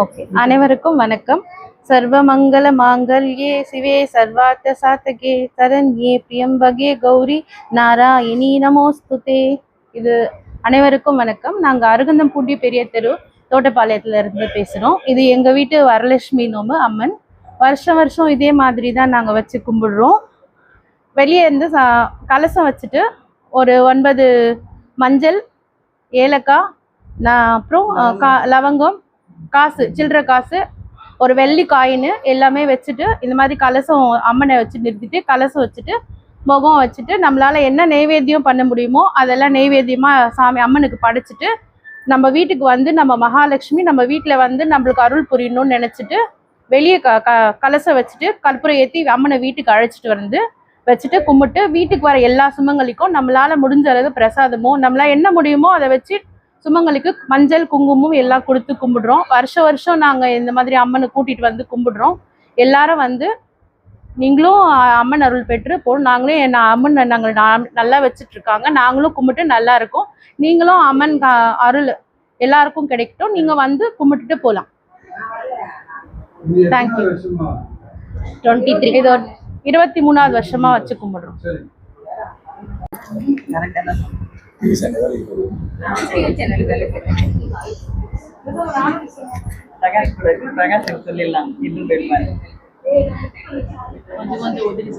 Okay, அனைவருக்கும் வணக்கம். சர்வமங்கல மாங்கல்யே சிவே சர்வார்த்த சாதகே சரண்யே பிரியம்பகே கௌரி நாராயணி நமோஸ்துதே. இது அனைவருக்கும் வணக்கம். நாங்கள் அருகந்தம்பூண்டி பெரிய தெரு தோட்டப்பாளையத்துல இருந்து பேசுகிறோம். இது எங்கள் வீட்டு வரலட்சுமி நோம்பு அம்மன். வருஷம் இதே மாதிரி தான் நாங்கள் வச்சு கும்பிடுறோம். வெளியே இருந்து கலசம் வச்சுட்டு ஒரு 9 மஞ்சள், ஏலக்காய், அப்புறம் லவங்கம், காசு, சில்லற காசு, ஒரு வெள்ளி காயின் எல்லாமே வச்சுட்டு இந்த மாதிரி கலசம் அம்மனை வச்சு நிறுத்திட்டு கலசம் வச்சுட்டு முகம் வச்சுட்டு நம்மளால என்ன நெய்வேத்தியம் பண்ண முடியுமோ அதெல்லாம் நெய்வேத்தியமாக சாமி அம்மனுக்கு படைச்சிட்டு நம்ம வீட்டுக்கு வந்து நம்ம மகாலட்சுமி நம்ம வீட்டில் வந்து நம்மளுக்கு அருள் புரியணும்னு நினச்சிட்டு வெளியே கலசம் வச்சுட்டு கற்பூரம் ஏற்றி அம்மனை வீட்டுக்கு அழைச்சிட்டு வந்து வச்சுட்டு கும்பிட்டு வீட்டுக்கு வர எல்லா சுமங்கலிக்கும் நம்மளால முடிஞ்ச அளவு பிரசாதமோ நம்மளால என்ன முடியுமோ அதை வச்சு சுமங்கலிக்கு மஞ்சள் குங்குமம் எல்லாம் கொடுத்து கும்பிடுறோம். வருஷம் நாங்கள் இந்த மாதிரி அம்மனை கூட்டிகிட்டு வந்து கும்பிடுறோம். எல்லாரும் வந்து நீங்களும் அம்மன் அருள் பெற்று போகணும். நாங்களும் அம்மன் நாங்கள் நல்லா வச்சுட்ருக்காங்க. நாங்களும் கும்பிட்டு நல்லா இருக்கோம். நீங்களும் அம்மன் அருள் எல்லாருக்கும் கிடைக்கட்டும். நீங்கள் வந்து கும்பிட்டுட்டு போகலாம். தேங்க்யூ. 23 இதோ 23வது வருஷமா வச்சு கும்பிடுறோம். பிரகாஷ் சொல்லிடலாம். இன்னும் கொஞ்சம் உதவி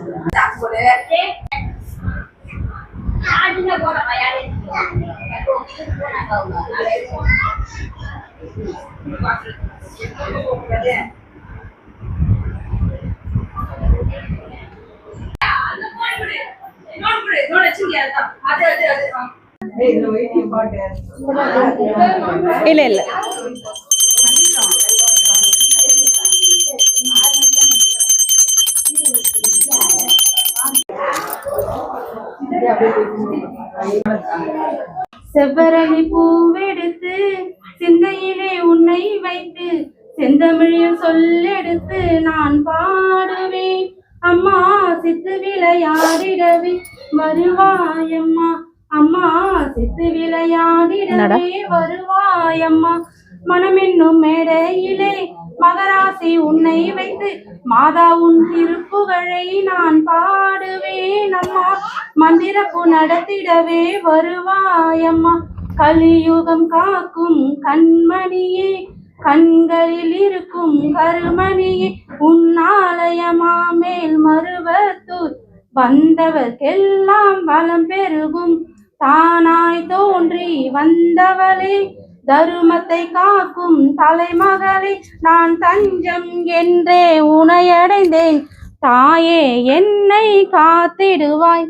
இல்ல இல்ல செவ்வரளி பூவெடுத்து சிந்தையிலே உன்னை வைத்து செந்தமிழில் சொல்லெடுத்து நான் பாடுவேன். அம்மா சித்து விளையாடிடவே வருவாயம்மா, அம்மா சித்து விளையாடிடவே வருவாயம்மா. மனமென்னும் மேடையிலே மகராசி உன்னை வைத்து மாதா உன் திருப்புகழை நான் பாடுவேன். அம்மா மந்திரப்பு நடத்திடவே வருவாயம்மா. கலியுகம் காக்கும் கண்மணியே, கண்களில் இருக்கும் கருமணியே, உன்னாலயமா மேல் மருவத்தூர் வந்தவர்க்கெல்லாம் வளம் பெருகும். தானாய் தோன்றி வந்தவளே, தருமத்தை காக்கும் தலைமகளே, நான் தஞ்சம் என்றே உனையடைந்தேன். தாயே என்னை காத்திடுவாய்.